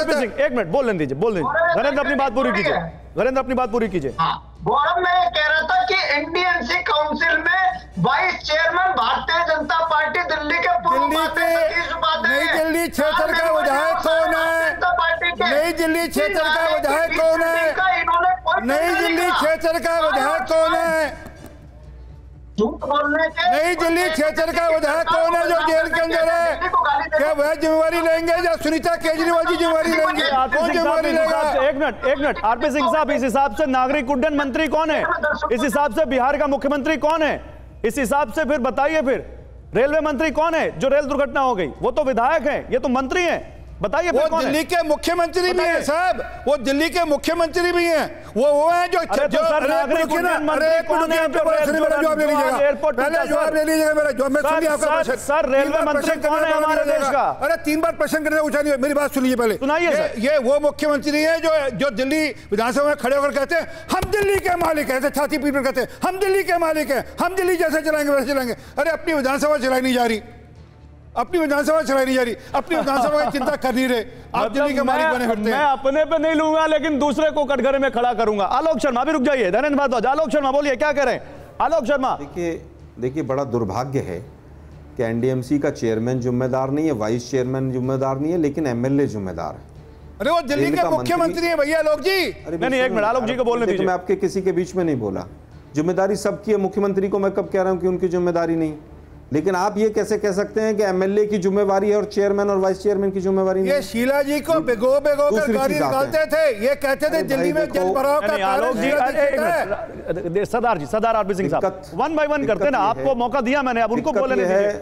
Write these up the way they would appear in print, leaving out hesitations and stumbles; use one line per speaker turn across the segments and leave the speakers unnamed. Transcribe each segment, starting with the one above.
एक मिनट बोल लेने दीजिए, बोल दीजिए। घरेंद्र अपनी बात पूरी कीजिए, घरेंद्र अपनी बात पूरी कीजिए।
गौरव, मैं ये कह रहा था कि एनडीएमसी काउंसिल में vice chairman Bharatiya Janata party Delhi के पूर्व
नई दिल्ली क्षेत्र का विधायक कौन है? नई दिल्ली क्षेत्र का विधायक कौन है? नई दिल्ली क्षेत्र का विधायक कौन है?
झूठ बोलने के
नई दिल्ली क्षेत्र का विधायक कौन है जो जेल के अंदर है? क्या वह जिम्मेवारी लेंगे या सुनीता केजरीवाल जी जिम्मेवारी लेंगे? कौन जिम्मेवारी लेगा?
एक मिनट आरपी सिंह साहब, इस हिसाब से नागरिक उड्डयन मंत्री कौन है? इस हिसाब से बिहार का मुख्यमंत्री कौन है? इस हिसाब से फिर बताइए, फिर रेलवे मंत्री कौन है जो रेल दुर्घटना हो गई? वो तो विधायक है, ये तो मंत्री है, बताइए।
वो दिल्ली के मुख्यमंत्री भी हैं साहब, वो दिल्ली के मुख्यमंत्री भी हैं। वो हैं जो
जवाब ले लीजिएगा,
पहले जवाब ले लीजिएगा मेरा जवाब। मैं सुनिए आपका
सर, रेलवे मंत्री कौन है हमारे देश का?
अरे 3 बार प्रश्न करने पूछा नहीं, मेरी बात सुनिए पहले,
सुनाइए।
ये वो मुख्यमंत्री है जो दिल्ली विधानसभा में खड़े होकर कहते हैं हम दिल्ली के मालिक है, छाती पीट कर कहते हैं हम दिल्ली के मालिक है, हम दिल्ली जैसे चलाएंगे वैसे चलाएंगे। अरे अपनी विधानसभा चलाई नहीं जा रही, अपनी विधानसभा चलाई नहीं जा रही, अपनी विधानसभा की चिंता कर नहीं रहे, आप दिल्ली के मालिक बने फिरते हैं।
मैं अपने पे नहीं लूंगा, लेकिन दूसरे को कटघरे में खड़ा करूंगा। आलोक शर्मा भी रुक जाइए, धनेन्द्र भारद्वाज। आलोक शर्मा बोलिए, क्या कह रहे हैं आलोक शर्मा?
देखिए बड़ा दुर्भाग्य है कि एनडीएमसी का चेयरमैन जिम्मेदार नहीं है, वाइस चेयरमैन जिम्मेदार नहीं है, लेकिन एमएलए जिम्मेदार है।
अरे वो दिल्ली के मुख्यमंत्री है भैया आलोक जी।
नहीं, एक मिनट आलोक जी को बोलने दीजिए।
मैं आपके किसी के बीच में नहीं बोला, जिम्मेदारी सबकी है। मुख्यमंत्री को मैं कब कह रहा हूं कि उनकी जिम्मेदारी नहीं? लेकिन आप ये कैसे कह सकते हैं कि एमएलए की जिम्मेवारी है और चेयरमैन और वाइस चेयरमैन की जिम्मेवारी नहीं?
ये शीला जी को भिगो कर गाली निकालते थे, ये कहते थे दिल्ली में जल भराव का कारण।
सरदार आरपी सिंह साहब, 1 बाय 1 करते ना, आपको मौका दिया मैंने, अब उनको बोलने दीजिए।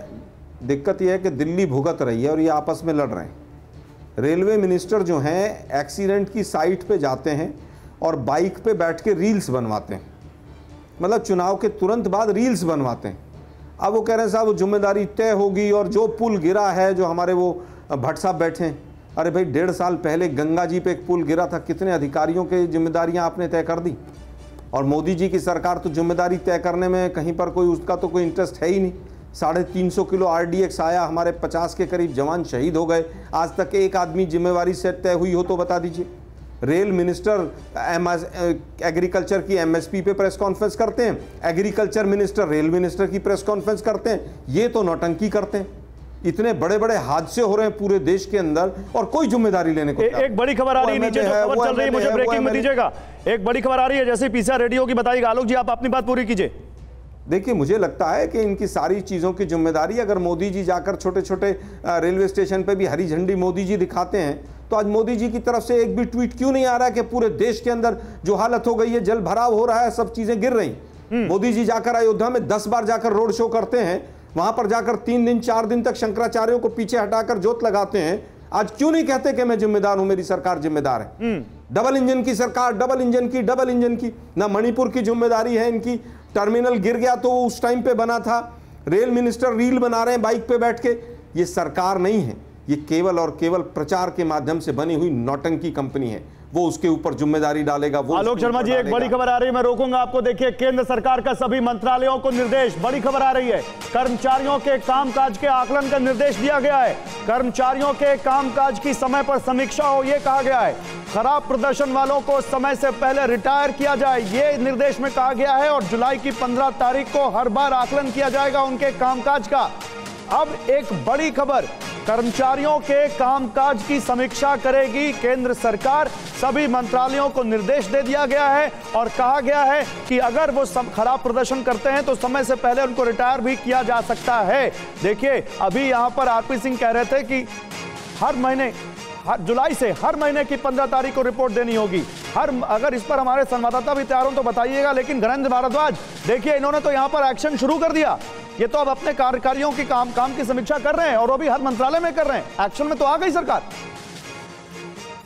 दिक्कत यह है कि दिल्ली भुगत रही है और ये आपस में लड़ रहे हैं। रेलवे मिनिस्टर जो हैं एक्सीडेंट की साइट पे जाते हैं और बाइक पे बैठ के रील्स बनवाते हैं, मतलब चुनाव के तुरंत बाद रील्स बनवाते हैं। अब वो कह रहे हैं साहब वो जिम्मेदारी तय होगी, और जो पुल गिरा है, जो हमारे वो भट्ट साहब बैठे हैं, अरे भाई 1.5 साल पहले गंगा जी पे एक पुल गिरा था, कितने अधिकारियों के जिम्मेदारियां आपने तय कर दी? और मोदी जी की सरकार तो जिम्मेदारी तय करने में कहीं पर कोई उसका तो कोई इंटरेस्ट है ही नहीं। 350 किलो RDX आया, हमारे 50 के करीब जवान शहीद हो गए, आज तक एक आदमी जिम्मेवारी से तय हुई हो तो बता दीजिए। रेल मिनिस्टर एग्रीकल्चर की MSP पे प्रेस कॉन्फ्रेंस करते हैं, एग्रीकल्चर मिनिस्टर रेल मिनिस्टर की प्रेस कॉन्फ्रेंस करते हैं, ये तो नौटंकी करते हैं। इतने बड़े बड़े हादसे हो रहे हैं पूरे देश के अंदर और कोई जिम्मेदारी लेने को
एक बड़ी खबर आ रही है, नीचे जो खबर चल रही है, मुझे ब्रेकिंग में दीजिएगा। एक बड़ी खबर आ रही है, जैसे पीसीआर रेडियो की बताइएगा। आलोक जी आप अपनी बात पूरी कीजिए।
देखिए मुझे लगता है कि इनकी सारी चीज़ों की जिम्मेदारी, अगर मोदी जी जाकर छोटे छोटे रेलवे स्टेशन पे भी हरी झंडी मोदी जी दिखाते हैं, तो आज मोदी जी की तरफ से एक भी ट्वीट क्यों नहीं आ रहा है कि पूरे देश के अंदर जो हालत हो गई है, जल भराव हो रहा है, सब चीज़ें गिर रही। मोदी जी जाकर अयोध्या में 10 बार जाकर रोड शो करते हैं, वहां पर जाकर 3 दिन 4 दिन तक शंकराचार्यों को पीछे हटाकर जोत लगाते हैं। आज क्यों नहीं कहते कि मैं जिम्मेदार हूं, मेरी सरकार जिम्मेदार है? डबल इंजन की सरकार, डबल इंजन की ना मणिपुर की जिम्मेदारी है इनकी। टर्मिनल गिर गया तो उस टाइम पे बना था, रेल मिनिस्टर रील बना रहे हैं बाइक पे बैठ के। ये सरकार नहीं है, ये केवल और केवल प्रचार के माध्यम से बनी हुई नौटंकी कंपनी है, वो उसके ऊपर जिम्मेदारी डालेगा। वो
आलोक शर्मा जी एक बड़ी खबर आ रही है, मैं रोकूंगा आपको। देखिए केंद्र सरकार का सभी मंत्रालयों को निर्देश, बड़ी खबर आ रही है, कर्मचारियों के कामकाज के आकलन का निर्देश दिया गया है। कर्मचारियों के कामकाज की समय पर समीक्षा हो, यह कहा गया है। खराब प्रदर्शन वालों को समय से पहले रिटायर किया जाए, यह निर्देश में कहा गया है। और जुलाई की 15 तारीख को हर बार आकलन किया जाएगा उनके कामकाज का। अब एक बड़ी खबर, कर्मचारियों के कामकाज की समीक्षा करेगी केंद्र सरकार। सभी मंत्रालयों को निर्देश दे दिया गया है और कहा गया है कि अगर वो खराब प्रदर्शन करते हैं तो समय से पहले उनको रिटायर भी किया जा सकता है। देखिए अभी यहां पर आरपी सिंह कह रहे थे कि हर महीने जुलाई से हर महीने की 15 तारीख को रिपोर्ट देनी होगी। अगर इस पर हमारे संवाददाता भी तैयार हो तो बताइएगा। लेकिन घरेंद्र भारद्वाज देखिए इन्होंने तो यहां पर एक्शन शुरू कर दिया, ये तो अब अपने कार्यकारियों की काम की समीक्षा कर रहे हैं और वो भी हर मंत्रालय में कर रहे हैं। एक्शन में तो आ गई सरकार।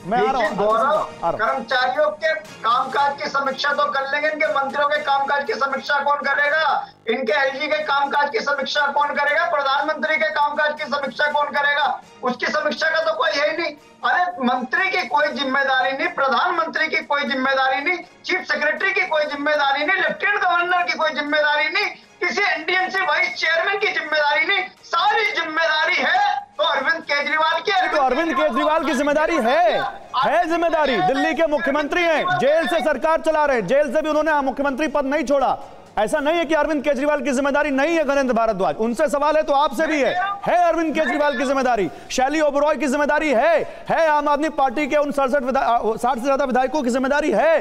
मैं आ रहा हूं। कर्मचारियों के कामकाज की समीक्षा तो कर लेंगे, इनके मंत्रियों के कामकाज की समीक्षा कौन करेगा? इनके LG के कामकाज की समीक्षा कौन करेगा? प्रधानमंत्री के कामकाज की समीक्षा कौन करेगा? उसकी समीक्षा का तो कोई है ही नहीं। अरे मंत्री की कोई जिम्मेदारी नहीं, प्रधानमंत्री की कोई जिम्मेदारी नहीं, चीफ सेक्रेटरी की कोई जिम्मेदारी नहीं, लेफ्टिनेंट गवर्नर की कोई जिम्मेदारी नहीं, किसी NDMC वाइस चेयरमैन की जिम्मेदारी नहीं। सारी जिम्मेदारी है तो अरविंद केजरीवाल
की जिम्मेदारी है जिम्मेदारी। दिल्ली के मुख्यमंत्री हैं, जेल से सरकार चला रहे हैं, जेल से भी उन्होंने मुख्यमंत्री पद नहीं छोड़ा। ऐसा नहीं है कि अरविंद केजरीवाल की जिम्मेदारी नहीं है गजेंद्र भारद्वाज, उनसे सवाल है तो आपसे भी है अरविंद केजरीवाल की जिम्मेदारी, शैली ओबरॉय की जिम्मेदारी है आम आदमी पार्टी के उन 60 से ज्यादा विधायकों की जिम्मेदारी है।